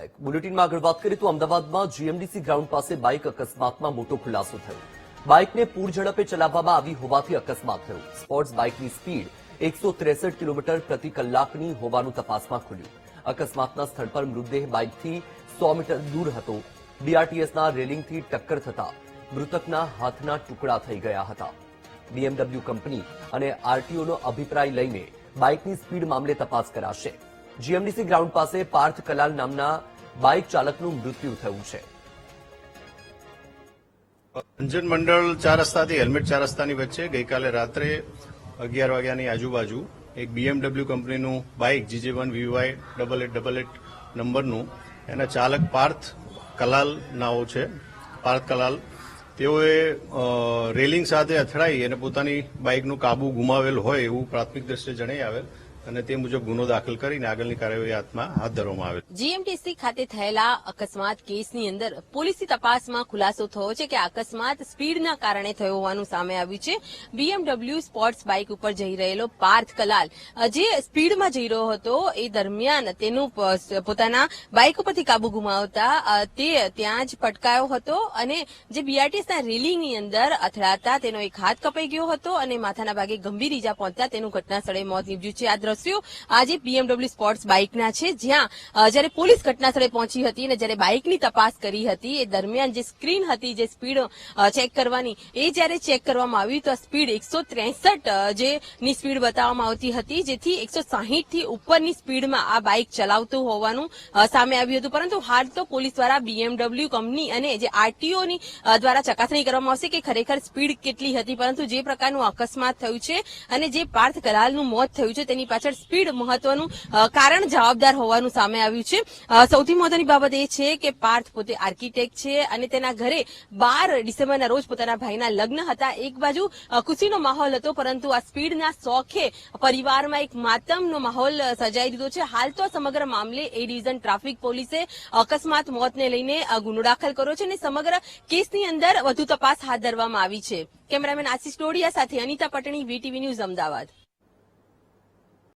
લાયક બુલેટિનમાં આગળ વાત કરીએ તો અમદાવાદમાં જીએમડીસી ગ્રાઉન્ડ પાસે બાઇક અકસ્માતમાં મોટો ખુલાસો થયો. બાઇકને પૂર ઝડપે ચલાવવામાં આવી હોવાથી અકસ્માત થયો. સ્પોર્ટ્સ બાઇકની સ્પીડ 163 કિલોમીટર પ્રતિ કલાકની હોવાનું તપાસમાં ખુલ્યું. અકસ્માતના સ્થળ પર મૃતદેહ બાઇકથી 100 મીટર દૂર હતો. બીઆરટીએસના રેલિંગથી ટક્કર થતા મૃતકના હાથના ટુકડા થઈ ગયા હતા. બીએમડબલ્યુ કંપની અને આરટીઓનો અભિપ્રાય લઈને બાઇકની સ્પીડ મામલે તપાસ કરાશે. જીએમડીસી ગ્રાઉન્ડ પાસે પાર્થ કલાલ નામના બાઇક ચાલકનું મૃત્યુ થયું છે. અંજન મંડળ 4 રસ્તાથી હેલ્મેટ 4 રસ્તાની વચ્ચે ગઈકાલે રાત્રે 11 વાગ્યાની આજુબાજુ એક બીએમડબલ્યુ કંપનીનું બાઇક GJ1 VY 8888 નંબરનું એના ચાલક પાર્થ કલાલ નાઓ છે. પાર્થ કલાલ તેઓએ રેલિંગ સાથે અથડાઈ અને પોતાની બાઇકનું કાબુ ગુમાવેલ હોય એવું પ્રાથમિક દ્રષ્ટિએ જણાઈ આવેલ અને તે મુજબ ગુનો દાખલ કરીને આગળની કાર્યવાહી હાથ ધરવામાં આવેલ. જીએમડીસી ખાતે થયેલા અકસ્માત કેસની અંદર પોલીસની તપાસમાં ખુલાસો થયો છે કે અકસ્માત સ્પીડના કારણે થયો હોવાનું સામે આવ્યું છે. બીએમડબલ્યુ સ્પોર્ટ્સ બાઇક ઉપર જઈ રહેલો પાર્થ કલાલ જે સ્પીડમાં જઈ રહ્યો હતો એ દરમિયાન તેનું પોતાના બાઇક ઉપરથી કાબુ ગુમાવતા તે ત્યાં જ પટકાયો હતો અને જે બીઆરટીએસના રેલિંગની અંદર અથડાતા તેનો એક હાથ કપાઈ ગયો હતો અને માથાના ભાગે ગંભીર ઈજા પહોંચતા તેનું ઘટના સ્થળે મોત નીપજ્યું છે. આ દ્રશ્યો આજે બીએમડબલ્યુ સ્પોર્ટ્સ બાઇકના છે, જ્યાં જ્યારે પોલીસ ઘટના સ્થળે પહોંચી હતી અને જ્યારે બાઇકની તપાસ કરી હતી એ દરમિયાન જે સ્ક્રીન હતી જે સ્પીડ ચેક કરવાની એ જ્યારે ચેક કરવામાં આવી તો સ્પીડ 163 ની સ્પીડ બતાવવામાં આવતી હતી, જેથી 160 થી ઉપરની સ્પીડમાં આ બાઇક ચલાવતું હોવાનું સામે આવ્યું હતું. પરંતુ હાલ તો પોલીસ દ્વારા બીએમડબલ્યુ કંપની અને જે આરટીઓની દ્વારા ચકાસણી કરવામાં આવશે કે ખરેખર સ્પીડ કેટલી હતી. પરંતુ જે પ્રકારનું અકસ્માત થયું છે અને જે પાર્થ કલાલનું મોત થયું છે તેની પાછળ સ્પીડ મહત્વનું કારણ જવાબદાર હોવાનું સામે આવ્યું છે. સૌથી મહત્વની બાબત એ છે કે પાર્થ પોતે આર્કિટેક્ટ છે અને તેના ઘરે 12 ડિસેમ્બરના રોજ પોતાના ભાઈના લગ્ન હતા. એક બાજુ ખુશીનો માહોલ હતો, પરંતુ આ સ્પીડના શોખે પરિવારમાં એક માતમનો માહોલ સર્જાઈ દીધો છે. હાલ તો સમગ્ર મામલે એ ડિવિઝન ટ્રાફિક પોલીસે અકસ્માત મોતને લઈને ગુનો દાખલ કર્યો છે અને સમગ્ર કેસની અંદર વધુ તપાસ હાથ ધરવામાં આવી છે. કેમેરામેન આશિષ ટોડિયા સાથે અનિતા પટણી, VTV ન્યૂઝ, અમદાવાદ.